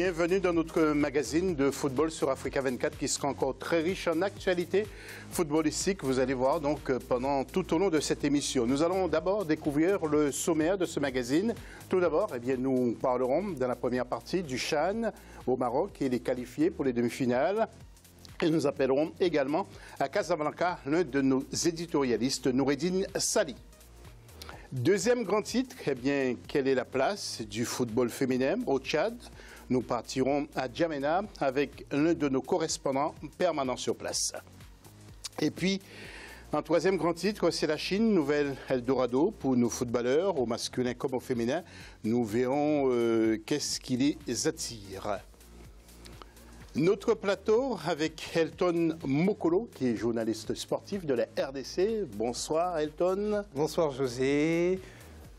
Bienvenue dans notre magazine de football sur Africa 24 qui sera encore très riche en actualité footballistique. Vous allez voir donc pendant tout au long de cette émission. Nous allons d'abord découvrir le sommaire de ce magazine. Tout d'abord, nous parlerons dans la première partie du CHAN au Maroc et les qualifiés pour les demi-finales. Et nous appellerons également à Casablanca l'un de nos éditorialistes, Noureddine Sali. Deuxième grand titre, quelle est la place du football féminin au Tchad? Nous partirons à Djamena avec l'un de nos correspondants permanents sur place. Et puis, un troisième grand titre, c'est la Chine, nouvelle Eldorado pour nos footballeurs, au masculin comme au féminin. Nous verrons qu'est-ce qui les attire. Notre plateau avec Elton Mokolo, qui est journaliste sportif de la RDC. Bonsoir Elton. Bonsoir José,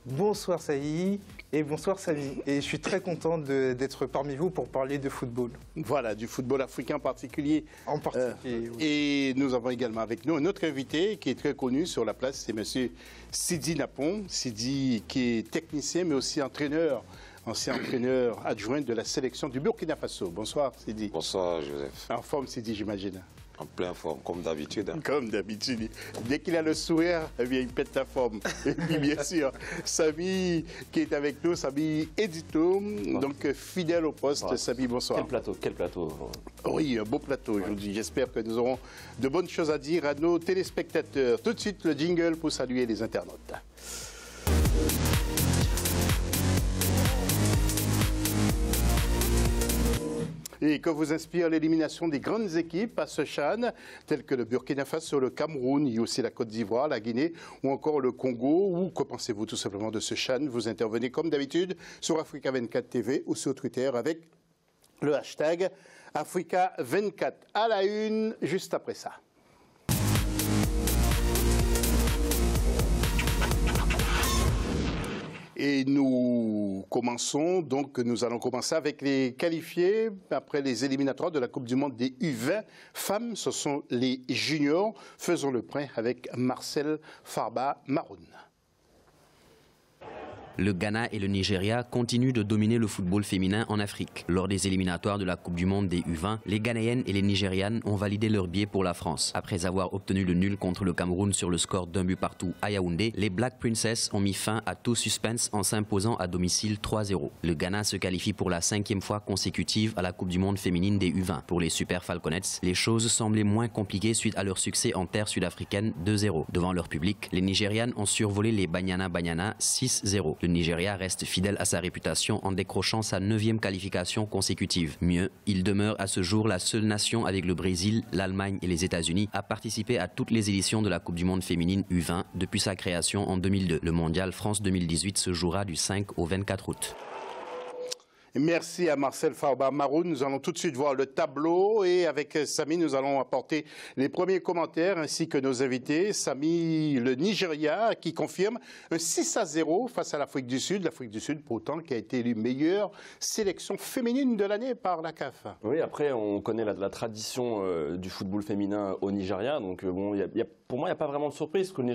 bonsoir Saïd et bonsoir Samy. Et je suis très content d'être parmi vous pour parler de football. Voilà, du football africain en particulier. En particulier, oui. Et nous avons également avec nous un autre invité qui est très connu sur la place, c'est M. Sidi Napon. Sidi qui est technicien mais aussi entraîneur. Ancien entraîneur adjoint de la sélection du Burkina Faso. Bonsoir Sidi. Bonsoir Joseph. En forme Sidi, j'imagine. En pleine forme, comme d'habitude. Hein. Comme d'habitude. Dès qu'il a le sourire, il pète la forme. Et puis bien sûr, Samy qui est avec nous, Samy Edito, donc fidèle au poste. Voilà. Samy, bonsoir. Quel plateau. Oui, un beau plateau aujourd'hui. J'espère que nous aurons de bonnes choses à dire à nos téléspectateurs. Tout de suite, le jingle pour saluer les internautes. Et que vous inspire l'élimination des grandes équipes à ce CHAN, telles que le Burkina Faso, le Cameroun, il y a aussi la Côte d'Ivoire, la Guinée ou encore le Congo. Ou que pensez-vous tout simplement de ce CHAN? Vous intervenez comme d'habitude sur Africa 24 TV ou sur Twitter avec le hashtag Africa 24. À la une, juste après ça. Et nous commençons, donc nous allons commencer avec les qualifiés après les éliminatoires de la Coupe du Monde des U20 femmes, ce sont les juniors. Faisons le point avec Marcel Farba Maroun. Le Ghana et le Nigeria continuent de dominer le football féminin en Afrique. Lors des éliminatoires de la Coupe du Monde des U20, les Ghanéennes et les Nigérianes ont validé leur billet pour la France. Après avoir obtenu le nul contre le Cameroun sur le score d'un but partout à Yaoundé, les Black Princess ont mis fin à tout suspense en s'imposant à domicile 3-0. Le Ghana se qualifie pour la 5e fois consécutive à la Coupe du Monde féminine des U20. Pour les Super Falconettes, les choses semblaient moins compliquées suite à leur succès en terre sud-africaine 2-0. Devant leur public, les Nigérianes ont survolé les Banyana 6-0. Le Nigeria reste fidèle à sa réputation en décrochant sa 9e qualification consécutive. Mieux, il demeure à ce jour la seule nation avec le Brésil, l'Allemagne et les États-Unis à participer à toutes les éditions de la Coupe du Monde féminine U20 depuis sa création en 2002. Le Mondial France 2018 se jouera du 5 au 24 août. Merci à Marcel Farba Maroun. Nous allons tout de suite voir le tableau et avec Samy, nous allons apporter les premiers commentaires ainsi que nos invités. Samy, le Nigeria qui confirme un 6-0 face à l'Afrique du Sud. L'Afrique du Sud, pourtant, qui a été élue meilleure sélection féminine de l'année par la CAF. Oui, après, on connaît la tradition du football féminin au Nigeria. Donc, bon, pour moi, il n'y a pas vraiment de surprise, parce que les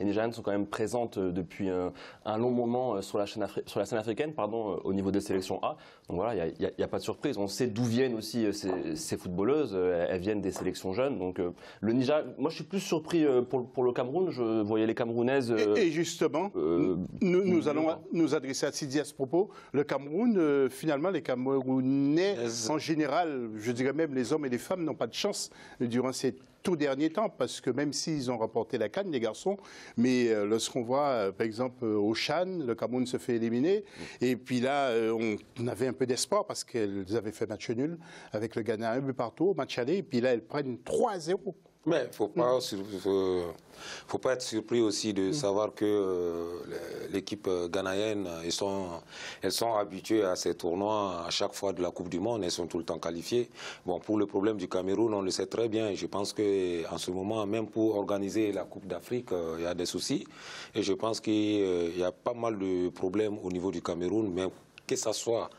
Nigérianes sont quand même présentes depuis un long moment sur la scène africaine, au niveau des sélections A. Donc voilà, il n'y a pas de surprise. On sait d'où viennent aussi ces footballeuses. Elles viennent des sélections jeunes. Donc le Nigeria, moi je suis plus surpris pour le Cameroun. Je voyais les Camerounaises. Et justement, nous allons nous adresser à Sidi à ce propos. Le Cameroun, finalement, les Camerounais, en général, je dirais même les hommes et les femmes, n'ont pas de chance durant ces tout derniers temps, parce que même s'ils ont remporté la CAN, les garçons, mais lorsqu'on voit, par exemple, au CHAN, le Cameroun se fait éliminer, et puis là, on avait un peu d'espoir, parce qu'elles avaient fait match nul avec le Ghana, un but partout, match aller, et puis là, elles prennent 3-0. Mais il ne faut pas être surpris aussi de savoir que l'équipe ghanéenne, elles sont habituées à ces tournois à chaque fois de la Coupe du Monde, elles sont tout le temps qualifiées. Bon, pour le problème du Cameroun, on le sait très bien. Je pense qu'en ce moment, même pour organiser la Coupe d'Afrique, il y a des soucis. Et je pense qu'il y a pas mal de problèmes au niveau du Cameroun, mais que ça soit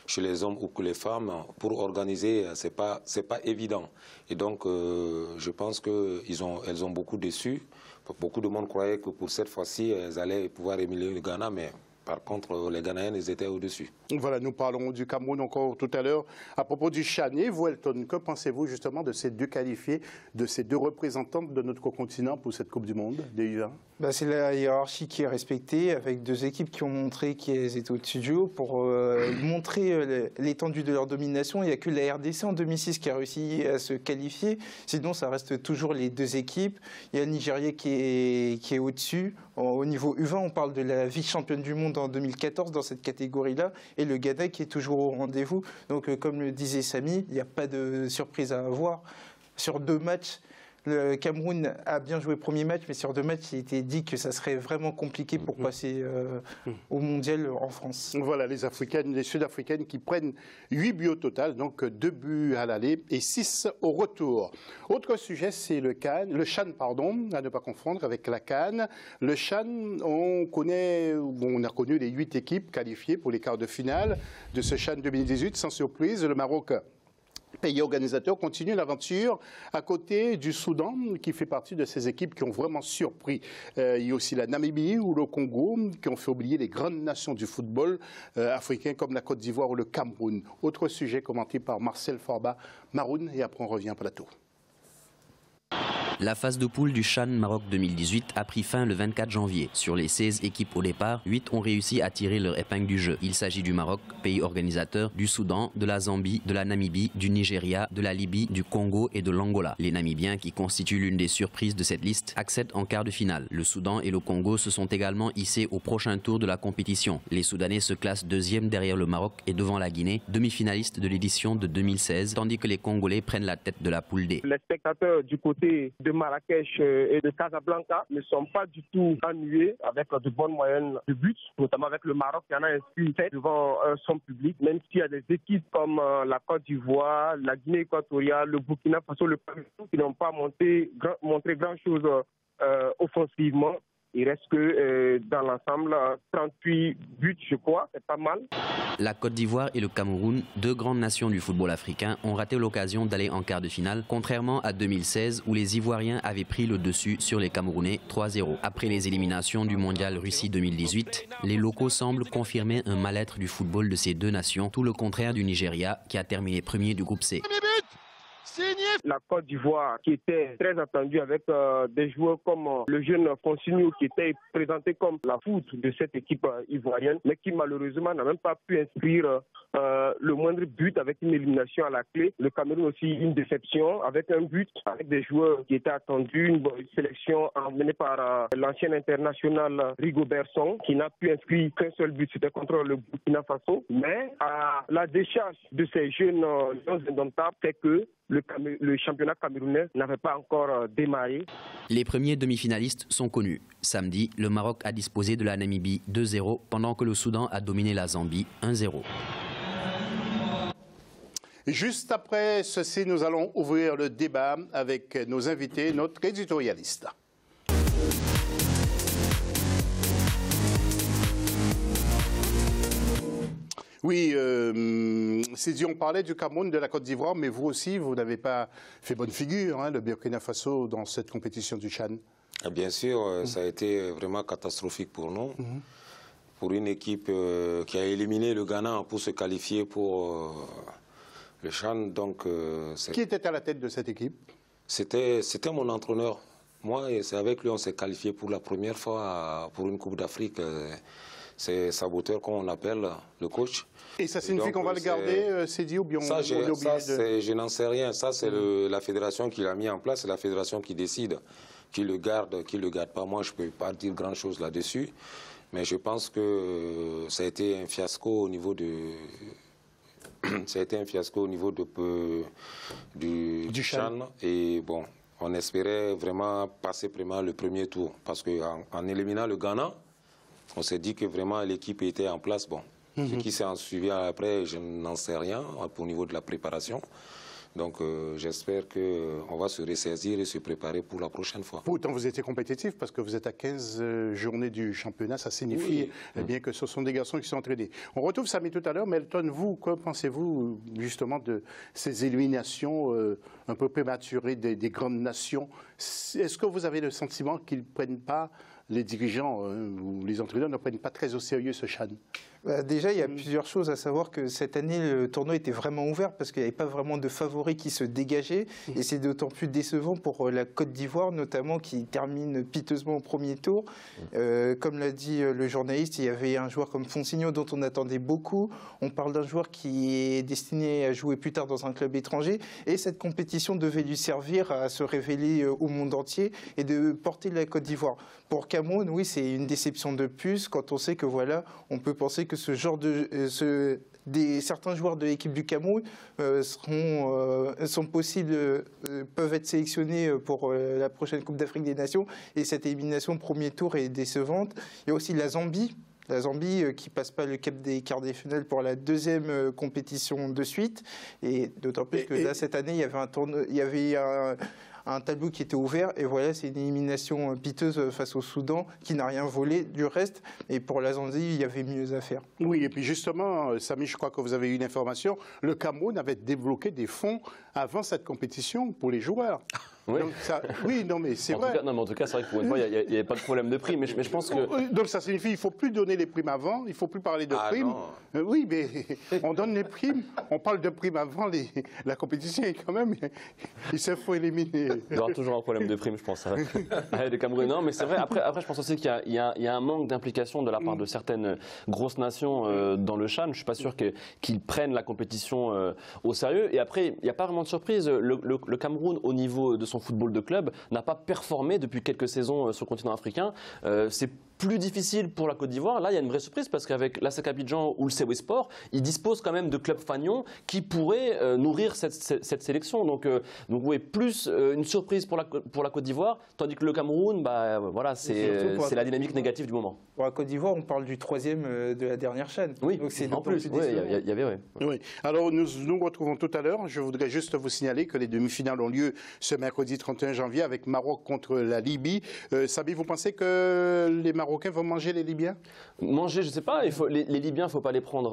chez les hommes ou que les femmes, pour organiser, c'est pas évident. Et donc, je pense qu'elles ont beaucoup déçu. Beaucoup de monde croyait que pour cette fois-ci, elles allaient pouvoir éliminer le Ghana, mais Par contre, les Ghanéens, ils étaient au-dessus. Voilà, nous parlons du Cameroun encore tout à l'heure. À propos du CHAN, et vous, Elton, que pensez-vous justement de ces deux qualifiés, de ces deux représentantes de notre continent pour cette Coupe du Monde des U20? C'est la hiérarchie qui est respectée, avec deux équipes qui ont montré qu'elles étaient au-dessus du lot. Pour montrer l'étendue de leur domination, il n'y a que la RDC en 2006 qui a réussi à se qualifier. Sinon, ça reste toujours les deux équipes. Il y a le Nigeria qui est au-dessus. Au niveau U20, on parle de la vice-championne du monde en 2014 dans cette catégorie-là, et le Ghana qui est toujours au rendez-vous. Donc, comme le disait Samy, il n'y a pas de surprise à avoir. Sur 2 matchs, le Cameroun a bien joué le premier match, mais sur 2 matchs, il était dit que ça serait vraiment compliqué pour passer au mondial en France. Voilà, les Sud-Africaines qui prennent 8 buts au total, donc 2 buts à l'aller et 6 au retour. Autre sujet, c'est le CHAN, à ne pas confondre avec la CAN. Le CHAN, on a connu les 8 équipes qualifiées pour les quarts de finale de ce CHAN 2018. Sans surprise, le Maroc, pays organisateur, continue l'aventure à côté du Soudan, qui fait partie de ces équipes qui ont vraiment surpris. Il y a aussi la Namibie ou le Congo, qui ont fait oublier les grandes nations du football africain, comme la Côte d'Ivoire ou le Cameroun. Autre sujet commenté par Marcel Forba, Maroun, et après on revient au plateau. La phase de poule du CHAN Maroc 2018 a pris fin le 24 janvier. Sur les 16 équipes au départ, 8 ont réussi à tirer leur épingle du jeu. Il s'agit du Maroc, pays organisateur, du Soudan, de la Zambie, de la Namibie, du Nigeria, de la Libye, du Congo et de l'Angola. Les Namibiens, qui constituent l'une des surprises de cette liste, accèdent en quart de finale. Le Soudan et le Congo se sont également hissés au prochain tour de la compétition. Les Soudanais se classent 2e derrière le Maroc et devant la Guinée, demi-finaliste de l'édition de 2016, tandis que les Congolais prennent la tête de la poule D. Les spectateurs du côté de Marrakech et de Casablanca ne sont pas du tout ennuyés avec de bonnes moyennes de buts, notamment avec le Maroc qui en a inscrit 7 devant son public, même s'il y a des équipes comme la Côte d'Ivoire, la Guinée équatoriale, le Burkina Faso, le Cameroun qui n'ont pas montré grand-chose offensivement. Il reste que dans l'ensemble 38 buts, je crois, c'est pas mal. La Côte d'Ivoire et le Cameroun, 2 grandes nations du football africain, ont raté l'occasion d'aller en quart de finale, contrairement à 2016 où les Ivoiriens avaient pris le dessus sur les Camerounais 3-0. Après les éliminations du mondial Russie 2018, les locaux semblent confirmer un mal-être du football de ces 2 nations, tout le contraire du Nigeria qui a terminé premier du groupe C. La Côte d'Ivoire qui était très attendue avec des joueurs comme le jeune Fonsignou qui était présenté comme la foudre de cette équipe ivoirienne, mais qui malheureusement n'a même pas pu inscrire le moindre but avec une élimination à la clé. Le Cameroun aussi une déception avec un but, avec des joueurs qui étaient attendus, une sélection emmenée par l'ancien international Rigobertson qui n'a pu inscrire qu'un seul but, c'était contre le Burkina Faso. Mais à la décharge de ces jeunes indomptables, c'est que le championnat camerounais n'avait pas encore démarré. Les premiers demi-finalistes sont connus. Samedi, le Maroc a disposé de la Namibie 2-0, pendant que le Soudan a dominé la Zambie 1-0. Juste après ceci, nous allons ouvrir le débat avec nos invités, notre éditorialiste. Oui, c'est dit, on parlait du Cameroun, de la Côte d'Ivoire, mais vous aussi, vous n'avez pas fait bonne figure, hein, le Burkina Faso, dans cette compétition du CHAN. Bien sûr, ça a été vraiment catastrophique pour nous. Pour une équipe qui a éliminé le Ghana pour se qualifier pour le CHAN. Donc, qui était à la tête de cette équipe? C'était mon entraîneur. Moi, et c'est avec lui on s'est qualifié pour la première fois pour une Coupe d'Afrique. C'est Saboteur qu'on appelle, le coach. Et ça signifie qu'on va le garder, c'est dit, ou bien ça, je n'en sais rien. Ça, c'est la fédération qui l'a mis en place. C'est la fédération qui décide qui le garde, qui ne le garde pas. Moi, je ne peux pas dire grand-chose là-dessus. Mais je pense que ça a été un fiasco au niveau de... ça a été un fiasco au niveau du CHAN. Et bon, on espérait vraiment passer vraiment le premier tour. Parce qu'en éliminant le Ghana, on s'est dit que vraiment l'équipe était en place. Bon, ce qui s'est suivi après, je n'en sais rien au niveau de la préparation. Donc j'espère qu'on va se ressaisir et se préparer pour la prochaine fois. Pourtant vous étiez compétitif parce que vous êtes à 15 journées du championnat. Ça signifie bien que ce sont des garçons qui sont entraînés. On retrouve Samy tout à l'heure. Mais Elton, vous, quoi pensez-vous justement de ces éliminations un peu prématurées des grandes nations? Est-ce que vous avez le sentiment qu'ils ne prennent pas les dirigeants ou les entraîneurs ne prennent pas très au sérieux ce CHAN? Déjà, il y a plusieurs choses à savoir que cette année, le tournoi était vraiment ouvert parce qu'il n'y avait pas vraiment de favoris qui se dégageaient. Et c'est d'autant plus décevant pour la Côte d'Ivoire, notamment, qui termine piteusement au premier tour. Comme l'a dit le journaliste, il y avait un joueur comme Fonsigno dont on attendait beaucoup. On parle d'un joueur qui est destiné à jouer plus tard dans un club étranger. Et cette compétition devait lui servir à se révéler au monde entier et de porter la Côte d'Ivoire. Pour Cameroun, oui, c'est une déception de plus quand on sait que voilà, on peut penser que ce genre de certains joueurs de l'équipe du Cameroun sont possibles, peuvent être sélectionnés pour la prochaine Coupe d'Afrique des Nations. Et cette élimination au premier tour est décevante. Il y a aussi la Zambie. La Zambie qui passe pas le cap des quarts de finale pour la deuxième compétition de suite. Et d'autant plus que là, cette année, il y avait un tableau qui était ouvert, et voilà, c'est une élimination piteuse face au Soudan qui n'a rien volé du reste, et pour la Zambie, il y avait mieux à faire. Oui, et puis justement, Samy, je crois que vous avez eu une information, le Cameroun avait débloqué des fonds avant cette compétition pour les joueurs. Oui. Donc ça, oui, non, mais c'est vrai. En tout cas, c'est vrai que pour une fois, il n'y avait pas de problème de prix, mais je pense que... Donc ça signifie qu'il ne faut plus donner les primes avant, il ne faut plus parler de primes. Oui, mais on donne les primes, on parle de primes avant la compétition, et quand même, il se faut éliminer. Il y aura toujours un problème de primes, je pense, les Camerounais. Non, mais c'est vrai, après, je pense aussi qu'il y a un manque d'implication de la part de certaines grosses nations dans le CHAN. Je ne suis pas sûr qu'ils prennent la compétition au sérieux. Et après, il n'y a pas vraiment de surprise. Le Cameroun, au niveau de son football de club, n'a pas performé depuis quelques saisons sur le continent africain. C'est plus difficile pour la Côte d'Ivoire. Là, il y a une vraie surprise parce qu'avec l'ASEC Abidjan ou le CW Sport, ils disposent quand même de clubs fagnons qui pourraient nourrir cette sélection. Donc oui, plus une surprise pour la Côte d'Ivoire, tandis que le Cameroun, voilà, c'est la dynamique négative du moment. Pour la Côte d'Ivoire, on parle du troisième de la dernière chaîne. Oui, donc c'est en plus, il y avait. Oui. Alors nous nous retrouvons tout à l'heure. Je voudrais juste vous signaler que les demi-finales ont lieu ce mercredi 31 janvier avec Maroc contre la Libye. Sabi, vous pensez que les Marocains vont manger les Libyens? Manger, je ne sais pas. Les Libyens, il ne faut pas les prendre,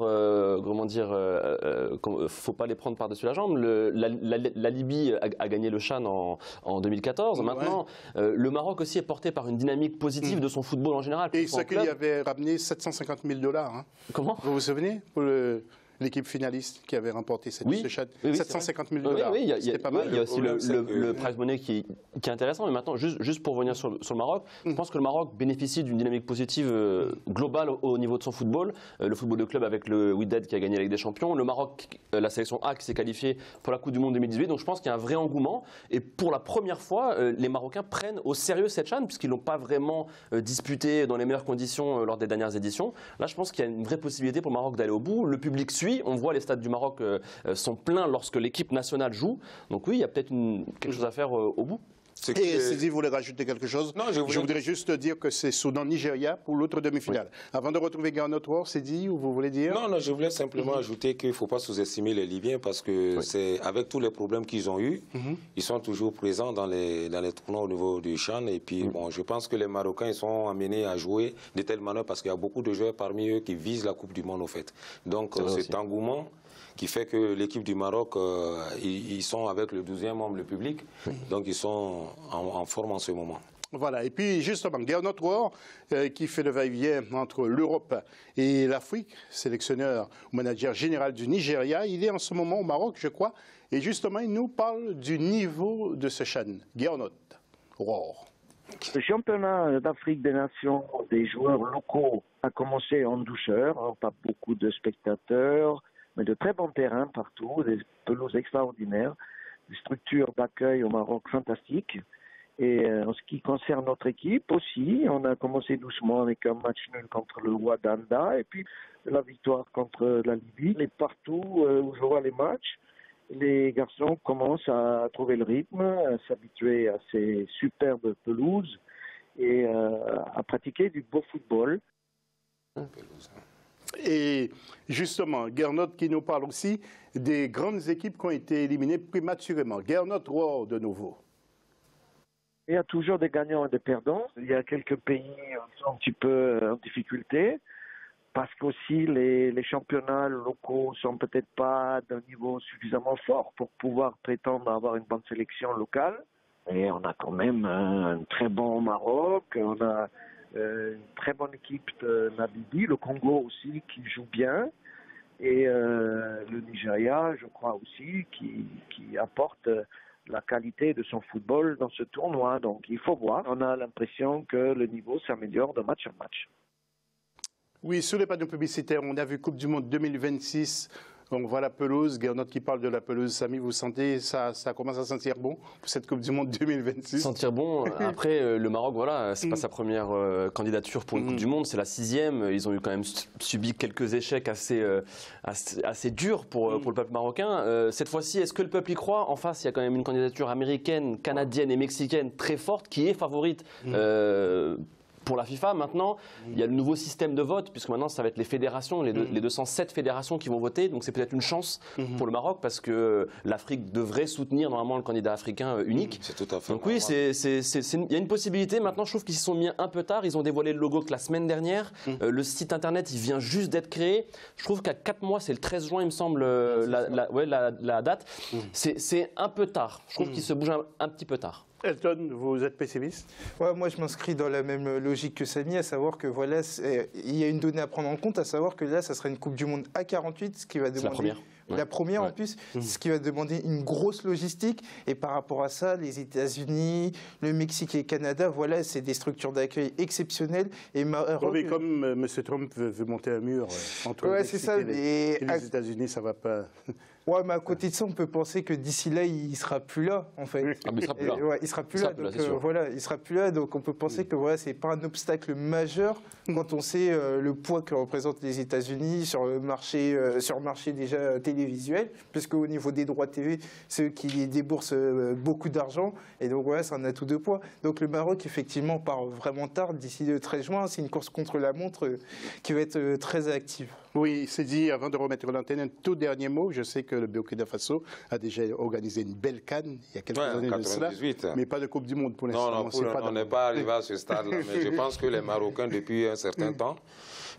faut pas les prendre par-dessus la jambe. La Libye a gagné le CHAN en 2014. Maintenant, le Maroc aussi est porté par une dynamique positive de son football en général. Et ce qu'il y avait ramené 750 000 $. Hein. Comment? Vous vous souvenez pour l'équipe finaliste qui avait remporté ce CHAN, 750 000 $. Oui, c'était pas mal. Il y a aussi le prize money qui est intéressant. Mais maintenant, juste pour revenir sur le Maroc, je pense que le Maroc bénéficie d'une dynamique positive globale au niveau de son football. Le football de club avec le Wydad qui a gagné la Ligue des Champions. Le Maroc, la sélection A qui s'est qualifiée pour la Coupe du Monde 2018. Donc je pense qu'il y a un vrai engouement. Et pour la première fois, les Marocains prennent au sérieux cette CHAN puisqu'ils n'ont pas vraiment disputé dans les meilleures conditions lors des dernières éditions. Là, je pense qu'il y a une vraie possibilité pour le Maroc d'aller au bout. Le public suit. On voit les stades du Maroc sont pleins lorsque l'équipe nationale joue. Donc oui, il y a peut-être quelque chose à faire au bout. Et Sidi voulait rajouter quelque chose? Non, je voudrais juste dire que c'est Soudan-Nigeria pour l'autre demi-finale. Oui. Avant de retrouver Garnot War, Sidi, ou vous voulez dire? Non, je voulais simplement ajouter qu'il ne faut pas sous-estimer les Libyens parce que c'est avec tous les problèmes qu'ils ont eus, ils sont toujours présents dans les tournois au niveau du CHAN. Et puis, bon, je pense que les Marocains ils sont amenés à jouer de telle manière parce qu'il y a beaucoup de joueurs parmi eux qui visent la Coupe du Monde, au fait. Donc, cet engouement qui fait que l'équipe du Maroc, ils sont avec le 12e membre, le public, donc ils sont en forme en ce moment. Voilà, et puis justement, Garnot War, qui fait le va-et-vient entre l'Europe et l'Afrique, sélectionneur ou manager général du Nigeria, il est en ce moment au Maroc, je crois, et justement, il nous parle du niveau de ce CHAN. Garnot War. Le championnat d'Afrique des Nations des joueurs locaux a commencé en douceur, pas beaucoup de spectateurs, mais de très bons terrains partout, des pelouses extraordinaires, des structures d'accueil au Maroc fantastiques. Et en ce qui concerne notre équipe aussi, on a commencé doucement avec un match nul contre le Ouadanda et puis la victoire contre la Libye. Et partout où je vois les matchs, les garçons commencent à trouver le rythme, à s'habituer à ces superbes pelouses et à pratiquer du beau football. Et justement, Garnot qui nous parle aussi des grandes équipes qui ont été éliminées prématurément. Garnot War de nouveau. Il y a toujours des gagnants et des perdants. Il y a quelques pays qui sont un petit peu en difficulté parce qu'aussi les championnats locaux sont peut-être pas d'un niveau suffisamment fort pour pouvoir prétendre avoir une bonne sélection locale. Et on a quand même un très bon Maroc, on a une très bonne équipe de Namibie, le Congo aussi qui joue bien, et le Nigeria, je crois aussi, qui apporte la qualité de son football dans ce tournoi. Donc il faut voir, on a l'impression que le niveau s'améliore de match en match. Oui, sur les panneaux publicitaires, on a vu Coupe du Monde 2026. On voit la pelouse, Gernot qui parle de la pelouse. Samy, vous sentez, ça commence à sentir bon pour cette Coupe du Monde 2026? Sentir bon. Après, le Maroc, voilà, c'est pas sa première candidature pour une Coupe du Monde, c'est la 6e. Ils ont eu quand même subi quelques échecs assez durs pour le peuple marocain. Cette fois-ci, est-ce que le peuple y croit? En face, il y a quand même une candidature américaine, canadienne et mexicaine très forte qui est favorite. Pour la FIFA, maintenant, il y a le nouveau système de vote, puisque maintenant, ça va être les fédérations, les 207 fédérations qui vont voter. Donc, c'est peut-être une chance pour le Maroc, parce que l'Afrique devrait soutenir normalement le candidat africain unique. C'est tout à fait. Donc, oui, il y a une possibilité. Maintenant, je trouve qu'ils s'y sont mis un peu tard. Ils ont dévoilé le logo que la semaine dernière. Le site internet, il vient juste d'être créé. Je trouve qu'à 4 mois, c'est le 13 juin, il me semble, la date. C'est un peu tard. Je trouve qu'ils se bougent un petit peu tard. Elton, vous êtes pessimiste? Ouais, moi, je m'inscris dans la même logique que Samy, à savoir que voilà, il y a une donnée à prendre en compte, à savoir que là, ça sera une Coupe du Monde à 48, ce qui va demander... La première. La première en plus, ce qui va demander une grosse logistique. Et par rapport à ça, les États-Unis, le Mexique et le Canada, voilà, c'est des structures d'accueil exceptionnelles. Et oui, comme M. Trump veut monter un mur entre le Mexique et les États-Unis, ça ne va pas... Ouais, mais à côté de ça, on peut penser que d'ici là, il ne sera plus là, en fait. Ah, mais il sera plus là. Ouais, il sera plus là. Donc, voilà, il sera plus là. Donc, on peut penser que voilà, c'est pas un obstacle majeur quand on sait le poids que représentent les États-Unis sur le marché déjà télévisuel, puisque au niveau des droits TV, c'est eux qui déboursent beaucoup d'argent. Et donc, voilà, c'est un atout de poids. Donc, le Maroc, effectivement, part vraiment tard. D'ici le 13 juin, c'est une course contre la montre qui va être très active. Oui, c'est dit, avant de remettre l'antenne, un tout dernier mot. Je sais que le Burkina Faso a déjà organisé une belle CAN il y a quelques années de cela, mais pas de Coupe du Monde pour l'instant. Non, on n'est pas arrivé à ce stade-là. Mais je pense que les Marocains, depuis un certain temps,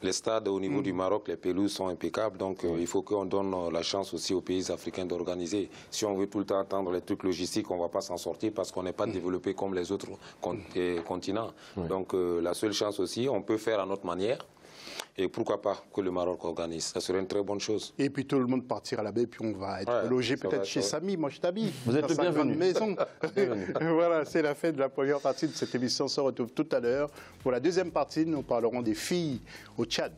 les stades au niveau du Maroc, les pelouses sont impeccables. Donc il faut qu'on donne la chance aussi aux pays africains d'organiser. Si on veut tout le temps attendre les trucs logistiques, on ne va pas s'en sortir parce qu'on n'est pas développé comme les autres continents. Donc la seule chance aussi, on peut faire à notre manière. Et pourquoi pas que le Maroc organise? Ça serait une très bonne chose. Et puis tout le monde partira là-bas, puis on va être logé peut-être chez Samy. Moi, je t'habille. Vous êtes le bienvenu. Maison. Voilà, c'est la fin de la première partie de cette émission. On se retrouve tout à l'heure. Pour la deuxième partie, nous parlerons des filles au Tchad.